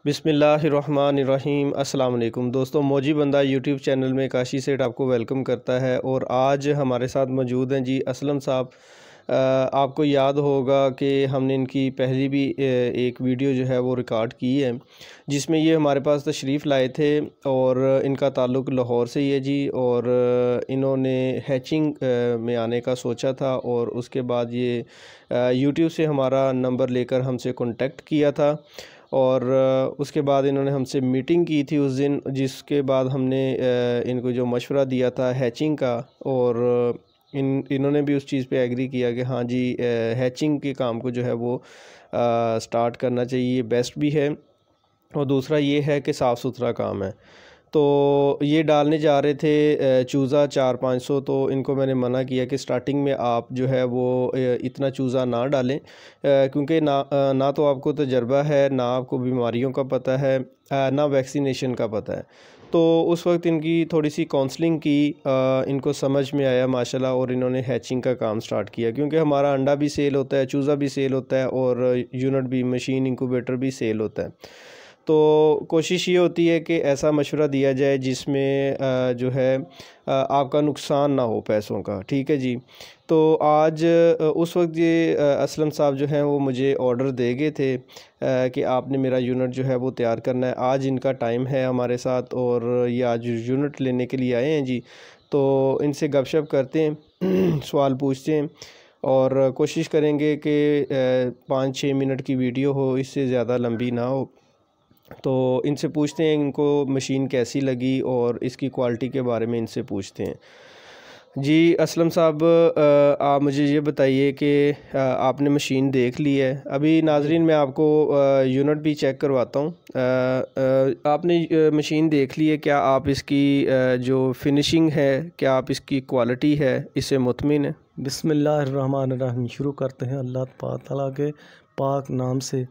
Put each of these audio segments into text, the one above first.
बिस्मिल्लाहिर्रहमानिर्रहीम। अस्सलाम वालेकुम दोस्तों, मौजी बंदा यूट्यूब चैनल में काशी सेठ आपको वेलकम करता है। और आज हमारे साथ मौजूद हैं जी असलम साहब। आपको याद होगा कि हमने इनकी पहली भी एक वीडियो जो है वो रिकॉर्ड की है, जिसमें ये हमारे पास तशरीफ़ लाए थे और इनका ताल्लुक़ लाहौर से ही है जी। और इन्होंने हैचिंग में आने का सोचा था और उसके बाद ये यूट्यूब से हमारा नंबर लेकर हमसे कांटेक्ट किया था। और उसके बाद इन्होंने हमसे मीटिंग की थी उस दिन, जिसके बाद हमने इनको जो मशवरा दिया था हैचिंग का, और इन्होंने भी उस चीज़ पे एग्री किया कि हाँ जी हैचिंग के काम को जो है वो स्टार्ट करना चाहिए, बेस्ट भी है और दूसरा ये है कि साफ़ सुथरा काम है। तो ये डालने जा रहे थे चूज़ा 400-500, तो इनको मैंने मना किया कि स्टार्टिंग में आप जो है वो इतना चूज़ा ना डालें, क्योंकि ना तो आपको तजर्बा है, ना आपको बीमारियों का पता है, ना वैक्सीनेशन का पता है। तो उस वक्त इनकी थोड़ी सी काउंसलिंग की, इनको समझ में आया माशाल्लाह, और इन्होंने हैचिंग का काम स्टार्ट किया। क्योंकि हमारा अंडा भी सेल होता है, चूज़ा भी सेल होता है और यूनिट भी, मशीन इंक्यूबेटर भी सेल होता है। तो कोशिश ये होती है कि ऐसा मशवरा दिया जाए जिसमें जो है आपका नुकसान ना हो पैसों का, ठीक है जी। तो आज उस वक्त ये असलम साहब जो हैं वो मुझे ऑर्डर दे गए थे कि आपने मेरा यूनिट जो है वो तैयार करना है। आज इनका टाइम है हमारे साथ और ये आज यूनिट लेने के लिए आए हैं जी। तो इनसे गपशप करते हैं सवाल पूछते हैं और कोशिश करेंगे कि 5-6 मिनट की वीडियो हो, इससे ज़्यादा लंबी ना हो। तो इनसे पूछते हैं इनको मशीन कैसी लगी और इसकी क्वालिटी के बारे में इनसे पूछते हैं। जी असलम साहब, आप मुझे ये बताइए कि आपने मशीन देख ली है। अभी नाजरीन मैं आपको यूनिट भी चेक करवाता हूँ। आपने मशीन देख ली है, क्या आप इसकी जो फिनिशिंग है, क्या आप इसकी क्वालिटी है, इससे मुतमिन है? बिस्मिल्लाहिर्रहमानिर्रहीम। शुरू करते हैं अल्लाह पाक तआला के पाक नाम से,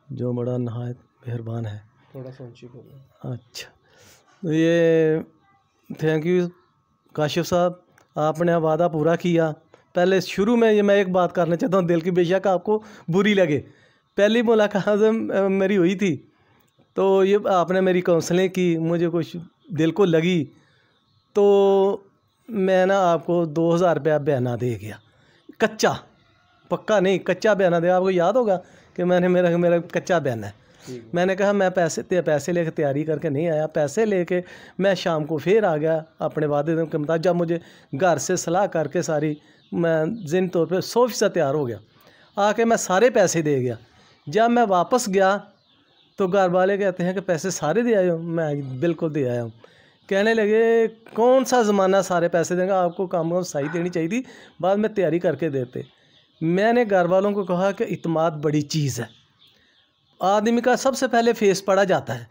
जो बड़ा नहायत मेहरबान है। थोड़ा सा ऊंची बोलो। अच्छा, तो ये थैंक यू काशिफ साहब, आपने वादा पूरा किया। पहले शुरू में ये मैं एक बात करना चाहता हूँ, दिल की, बेशक आपको बुरी लगे। पहली मुलाकात मेरी हुई थी तो ये आपने मेरी काउंसलिंग की, मुझे कुछ दिल को लगी, तो मैं ना आपको 2000 रुपया बयाना दे गया, कच्चा, पक्का नहीं, कच्चा बयाना दे। आपको याद होगा कि मेरा कच्चा बयाना है। मैंने कहा मैं पैसे लेके तैयारी करके नहीं आया, पैसे लेके मैं शाम को फिर आ गया अपने वादे के मुताबिक। जब मुझे घर से सलाह करके सारी, मैं ज़िन तौर पे 100% तैयार हो गया, आके मैं सारे पैसे दे गया। जब मैं वापस गया तो घर वाले कहते हैं कि पैसे सारे दे आए हो? मैं बिल्कुल दे आया हूँ। कहने लगे कौन सा ज़माना सारे पैसे देंगे, आपको काम सही देनी चाहिए थी, बाद में तैयारी करके देते। मैंने घर वालों को कहा कि इत्मीनान बड़ी चीज़ है, आदमी का सबसे पहले फेस पढ़ा जाता है।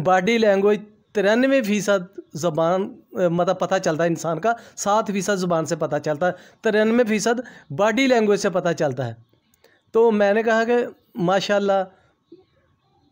बॉडी लैंग्वेज 93% ज़बान मतलब पता चलता है इंसान का, 7% ज़ुबान से पता चलता है, 93% बॉडी लैंग्वेज से पता चलता है। तो मैंने कहा कि माशाल्लाह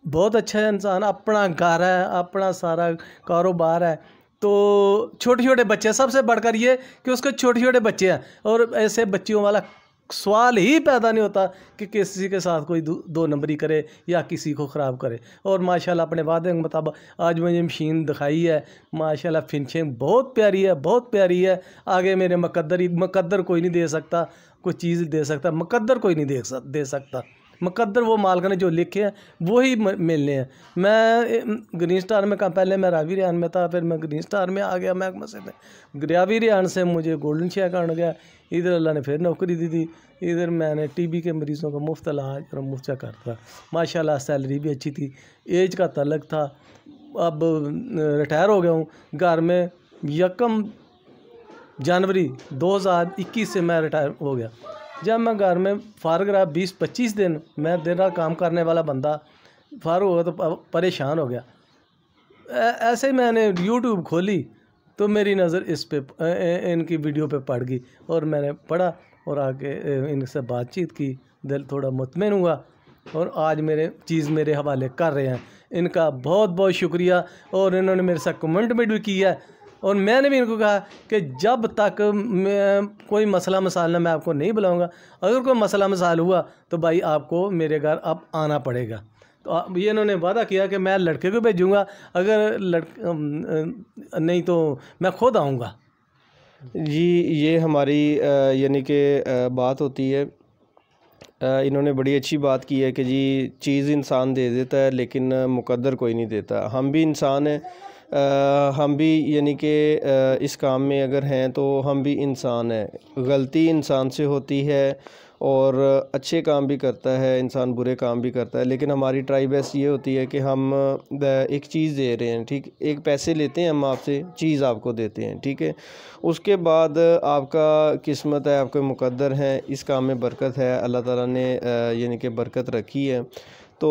बहुत अच्छा है इंसान, अपना घर है, अपना सारा कारोबार है। तो छोटे छोटे बच्चे, सबसे बढ़कर ये कि उसके छोटे छोटे बच्चे हैं, और ऐसे बच्चियों वाला सवाल ही पैदा नहीं होता कि किसी के साथ कोई दो नंबरी करे या किसी को ख़राब करे। और माशाल्लाह अपने वादे के मुताबिक आज मुझे मशीन दिखाई है, माशाल्लाह फिनिशिंग बहुत प्यारी है, बहुत प्यारी है। आगे मेरे मुकद्दर कोई नहीं दे सकता, कोई चीज़ दे सकता, मुकद्दर कोई नहीं दे सकता। मुकद्दर वो मालिक ने जो लिखे हैं वही मिलने हैं। मैं ग्रीन स्टार में कहा, पहले मैं रावी रियान में था, फिर मैं ग्रीन स्टार में आ गया महकमा से। रावी रियान से मुझे गोल्डन शेक आने गया, इधर अल्लाह ने फिर नौकरी दी थी। इधर मैंने टीबी के मरीज़ों का मुफ्त इलाज और मुफ्त चेक करता था। माशाल्लाह सैलरी भी अच्छी थी, एज का तलक था। अब रिटायर हो गया हूँ। घर में 1 जनवरी 2021 से मैं रिटायर हो गया। जब मैं घर में फारग रहा 20-25 दिन, मैं दिन रात काम करने वाला बंदा फारग हो गया तो परेशान हो गया। ऐसे ही मैंने यूट्यूब खोली तो मेरी नज़र इस पे इनकी वीडियो पे पड़ गई, और मैंने पढ़ा और आके इनसे बातचीत की, दिल थोड़ा मुतमिन हुआ, और आज मेरे हवाले कर रहे हैं। इनका बहुत बहुत शुक्रिया। और इन्होंने मेरे साथ कमेंट भी किया है और मैंने भी इनको कहा कि जब तक कोई मसला मसाइल मैं आपको नहीं बुलाऊंगा, अगर कोई मसला मसाइल हुआ तो भाई आपको मेरे घर अब आना पड़ेगा। तो ये इन्होंने वादा किया कि मैं लड़के को भेजूँगा, अगर नहीं तो मैं खुद आऊँगा। जी, ये हमारी यानी कि बात होती है। इन्होंने बड़ी अच्छी बात की है कि जी चीज़ इंसान दे देता है लेकिन मुकद्दर कोई नहीं देता। हम भी इंसान हैं, हम भी यानी कि इस काम में अगर हैं तो हम भी इंसान हैं। गलती इंसान से होती है और अच्छे काम भी करता है इंसान, बुरे काम भी करता है, लेकिन हमारी ट्राई बेस्ट ये होती है कि हम एक चीज़ दे रहे हैं, ठीक, एक पैसे लेते हैं हम आपसे, चीज़ आपको देते हैं, ठीक है। उसके बाद आपका किस्मत है, आपके मुकद्दर हैं, इस काम में बरकत है, अल्लाह ताला ने यानी कि बरकत रखी है। तो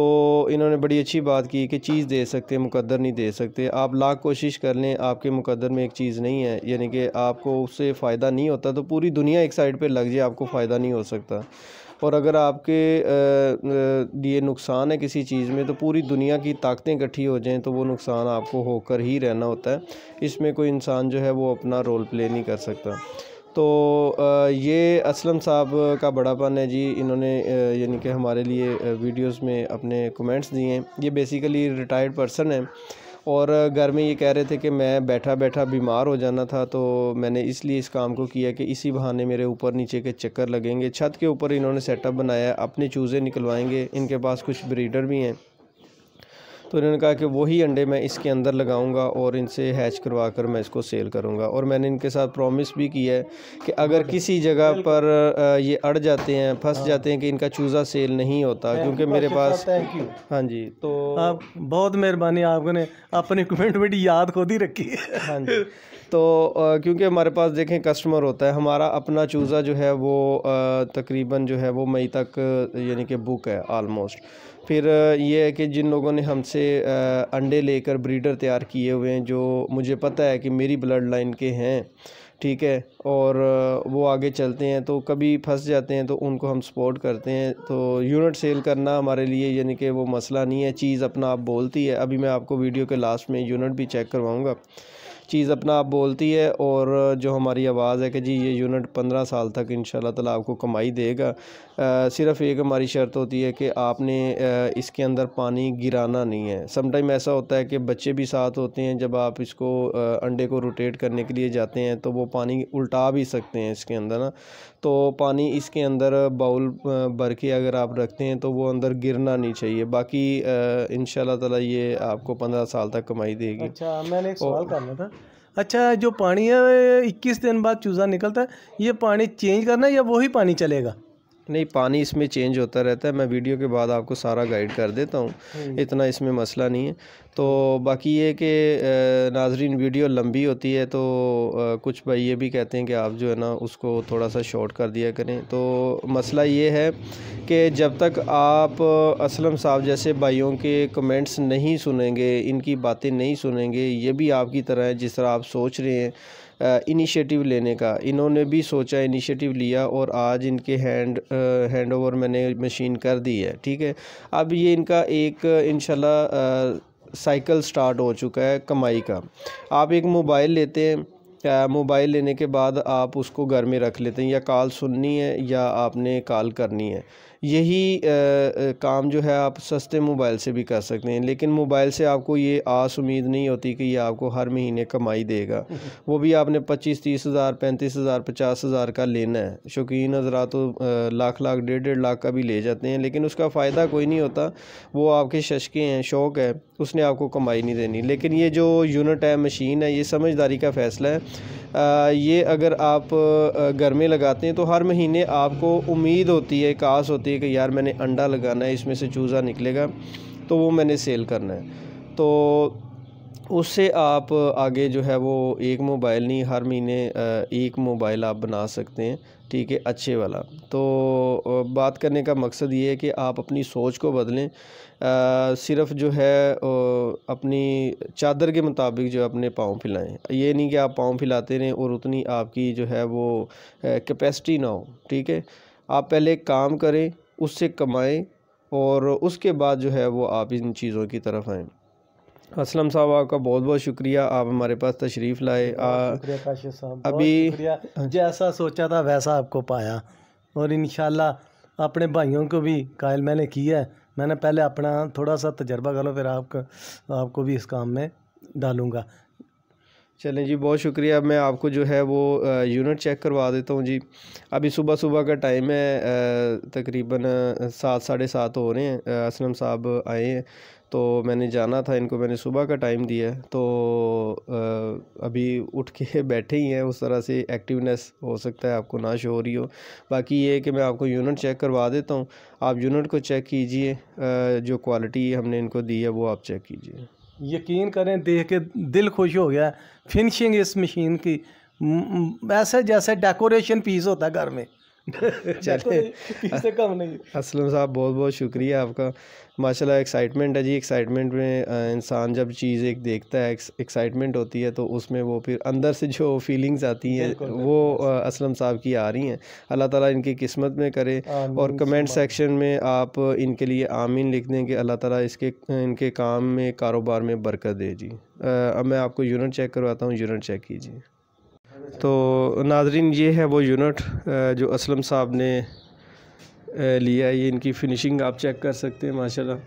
इन्होंने बड़ी अच्छी बात की कि चीज़ दे सकते हैं, मुकद्दर नहीं दे सकते। आप लाख कोशिश कर लें, आपके मुकद्दर में एक चीज़ नहीं है, यानी कि आपको उससे फ़ायदा नहीं होता, तो पूरी दुनिया एक साइड पे लग जाए, आपको फ़ायदा नहीं हो सकता। और अगर आपके लिए नुकसान है किसी चीज़ में, तो पूरी दुनिया की ताकतें इकट्ठी हो जाएं तो वो नुकसान आपको होकर ही रहना होता है। इसमें कोई इंसान जो है वो अपना रोल प्ले नहीं कर सकता। तो ये असलम साहब का बड़ापन है जी। इन्होंने यानी कि हमारे लिए वीडियोस में अपने कमेंट्स दिए हैं। ये बेसिकली रिटायर्ड पर्सन है और घर में ये कह रहे थे कि मैं बैठा बैठा बीमार हो जाना था, तो मैंने इसलिए इस काम को किया कि इसी बहाने मेरे ऊपर नीचे के चक्कर लगेंगे। छत के ऊपर इन्होंने सेटअप बनाया है, अपने चूज़े निकलवाएंगे, इनके पास कुछ ब्रीडर भी हैं, तो इन्होंने कहा कि वही अंडे मैं इसके अंदर लगाऊंगा और इनसे हैच करवा कर मैं इसको सेल करूंगा। और मैंने इनके साथ प्रॉमिस भी किया है कि अगर किसी जगह पर ये अड़ जाते हैं, फंस जाते हैं कि इनका चूज़ा सेल नहीं होता, क्योंकि मेरे पास, हाँ जी, तो आप बहुत मेहरबानी, आपने अपनी कमेंट याद खुद ही रखी है। हाँ जी, तो क्योंकि हमारे पास देखें कस्टमर होता है, हमारा अपना चूज़ा जो है वो तकरीबन जो है वो मई तक यानी कि बुक है ऑलमोस्ट। फिर ये है कि जिन लोगों ने हमसे अंडे लेकर ब्रीडर तैयार किए हुए हैं, जो मुझे पता है कि मेरी ब्लड लाइन के हैं, ठीक है, और वो आगे चलते हैं, तो कभी फंस जाते हैं तो उनको हम सपोर्ट करते हैं। तो यूनिट सेल करना हमारे लिए यानी कि वो मसला नहीं है, चीज़ अपना आप बोलती है। अभी मैं आपको वीडियो के लास्ट में यूनिट भी चेक करवाऊँगा, चीज़ अपना आप बोलती है। और जो हमारी आवाज़ है कि जी ये यूनिट 15 साल तक इंशाल्लाह ताला आपको कमाई देगा। सिर्फ़ एक हमारी शर्त होती है कि आपने इसके अंदर पानी गिराना नहीं है। समटाइम ऐसा होता है कि बच्चे भी साथ होते हैं, जब आप इसको अंडे को रोटेट करने के लिए जाते हैं तो वो पानी उल्टा भी सकते हैं इसके अंदर ना, तो पानी इसके अंदर बाउल भर के अगर आप रखते हैं तो वो अंदर गिरना नहीं चाहिए। बाकी इंशाल्लाह ताला ये आपको 15 साल तक कमाई देगी। अच्छा, मैंने एक सवाल करना था। अच्छा, जो पानी है 21 दिन बाद चूज़ा निकलता है, ये पानी चेंज करना है या वही पानी चलेगा? नहीं, पानी इसमें चेंज होता रहता है, मैं वीडियो के बाद आपको सारा गाइड कर देता हूँ, इतना इसमें मसला नहीं है। तो बाकी ये कि नाजरीन वीडियो लंबी होती है, तो कुछ भाई ये भी कहते हैं कि आप जो है ना उसको थोड़ा सा शॉर्ट कर दिया करें। तो मसला ये है कि जब तक आप असलम साहब जैसे भाइयों के कमेंट्स नहीं सुनेंगे, इनकी बातें नहीं सुनेंगे, ये भी आपकी तरह है जिस तरह आप सोच रहे हैं इनिशिएटिव लेने का, इन्होंने भी सोचा, इनिशिएटिव लिया और आज इनके हैंड ओवर मैंने मशीन कर दी है, ठीक है। अब ये इनका एक इंशाल्लाह साइकिल स्टार्ट हो चुका है कमाई का। आप एक मोबाइल लेते हैं, मोबाइल लेने के बाद आप उसको घर में रख लेते हैं, या कॉल सुननी है या आपने कॉल करनी है। यही काम जो है आप सस्ते मोबाइल से भी कर सकते हैं, लेकिन मोबाइल से आपको ये आस उम्मीद नहीं होती कि ये आपको हर महीने कमाई देगा। वो भी आपने 25-30 हज़ार, 35 हज़ार, 50 हज़ार का लेना है। शौकीन हज़रात तो लाख लाख, 1.5 लाख का भी ले जाते हैं, लेकिन उसका फ़ायदा कोई नहीं होता। वो आपके शशके हैं, शौक़ है, उसने आपको कमाई नहीं देनी। लेकिन ये जो यूनिट है, मशीन है, ये समझदारी का फ़ैसला है। ये अगर आप घर में लगाते हैं तो हर महीने आपको उम्मीद होती है, कास होती है कि यार मैंने अंडा लगाना है, इसमें से चूज़ा निकलेगा तो वो मैंने सेल करना है। तो उससे आप आगे जो है वो एक मोबाइल नहीं, हर महीने एक मोबाइल आप बना सकते हैं, ठीक है, अच्छे वाला। तो बात करने का मकसद ये है कि आप अपनी सोच को बदलें। सिर्फ़ जो है अपनी चादर के मुताबिक जो अपने पाँव फैलाएं। ये नहीं कि आप पाँव फैलाते रहें और उतनी आपकी जो है वो कैपेसिटी ना हो, ठीक है। आप पहले काम करें, उससे कमाएं और उसके बाद जो है वो आप इन चीज़ों की तरफ आएँ। असलम साहब आपका बहुत बहुत शुक्रिया, आप हमारे पास तशरीफ़ लाए। शुक्रिया काशिफ साहब, अभी शुक्रिया। जैसा सोचा था वैसा आपको पाया, और इंशाल्लाह अपने भाइयों को भी कायल मैंने किया है। मैंने पहले अपना थोड़ा सा तजर्बा कर लो, फिर आपको भी इस काम में डालूँगा। चलें जी, बहुत शुक्रिया। मैं आपको जो है वो यूनिट चेक करवा देता हूँ जी। अभी सुबह सुबह का टाइम है, तकरीबन 7 साढ़े 7 हो रहे हैं। असलम साहब आए हैं तो मैंने जाना था इनको, मैंने सुबह का टाइम दिया है। तो अभी उठ के बैठे ही हैं, उस तरह से एक्टिवनेस हो सकता है आपको ना शो हो रही हो। बाकी ये है कि मैं आपको यूनिट चेक करवा देता हूँ, आप यूनिट को चेक कीजिए। जो क्वालिटी हमने इनको दी है वो आप चेक कीजिए। यकीन करें, देख के दिल खुश हो गया। फिनिशिंग इस मशीन की ऐसे जैसे डेकोरेशन पीस होता है घर में। चले से कम नहीं। असलम साहब बहुत बहुत शुक्रिया आपका। माशाल्लाह एक्साइटमेंट है जी। एक्साइटमेंट में इंसान जब चीज़ एक देखता है, एक्साइटमेंट होती है, तो उसमें वो फिर अंदर से जो फीलिंग्स आती हैं वो असलम साहब की आ रही हैं। अल्लाह ताला इनकी किस्मत में करे। और कमेंट सेक्शन में आप इनके लिए आमीन लिख दें कि अल्लाह ताला इनके काम में, कारोबार में बरकत दे जी। अब मैं आपको यूनिट चेक करवाता हूँ, यूनिट चेक कीजिए। तो नाज़रीन, ये है वो यूनिट जो असलम साहब ने लिया है। ये इनकी फिनिशिंग आप चेक कर सकते हैं माशाल्लाह।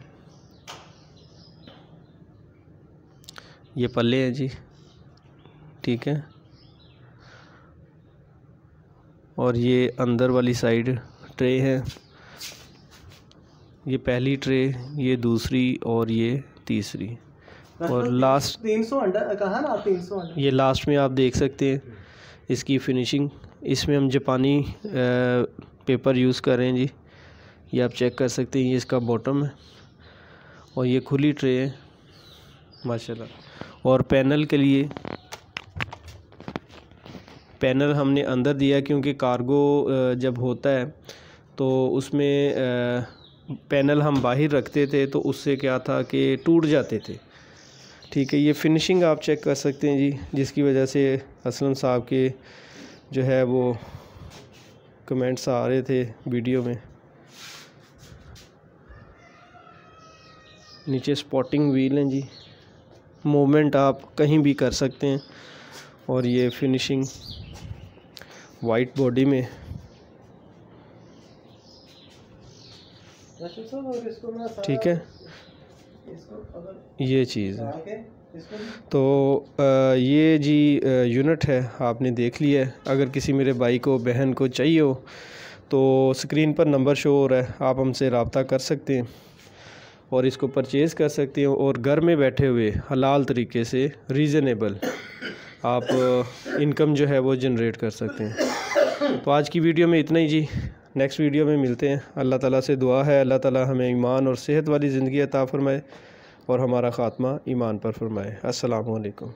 ये पल्ले हैं जी, ठीक है। और ये अंदर वाली साइड ट्रे है। ये पहली ट्रे, ये दूसरी और ये तीसरी। और लास्ट 300 अंडा कहा ना, 300 अंडा। ये लास्ट में आप देख सकते हैं इसकी फिनिशिंग। इसमें हम जापानी पेपर यूज़ कर रहे हैं जी, ये आप चेक कर सकते हैं। ये इसका बॉटम है और ये खुली ट्रे है माशाल्लाह। और पैनल के लिए पैनल हमने अंदर दिया क्योंकि कार्गो जब होता है तो उसमें पैनल हम बाहर रखते थे तो उससे क्या था कि टूट जाते थे, ठीक है। ये फिनिशिंग आप चेक कर सकते हैं जी, जिसकी वजह से असलम साहब के जो है वो कमेंट्स आ रहे थे वीडियो में। नीचे स्पॉटिंग व्हील हैं जी, मूवमेंट आप कहीं भी कर सकते हैं। और ये फिनिशिंग वाइट बॉडी में। ठीक है, ये चीज़ है। तो ये जी यूनिट है, आपने देख लिया है। अगर किसी मेरे भाई को, बहन को चाहिए हो तो स्क्रीन पर नंबर शो हो रहा है, आप हमसे रब्ता कर सकते हैं और इसको परचेज़ कर सकते हैं। और घर में बैठे हुए हलाल तरीके से रीज़नेबल आप इनकम जो है वो जनरेट कर सकते हैं। तो आज की वीडियो में इतना ही जी, नेक्स्ट वीडियो में मिलते हैं। अल्लाह ताला से दुआ है अल्लाह ताला हमें ईमान और सेहत वाली ज़िंदगी अता फ़रमाए और हमारा ख़ात्मा ईमान पर फरमाए। अस्सलामु अलैकुम।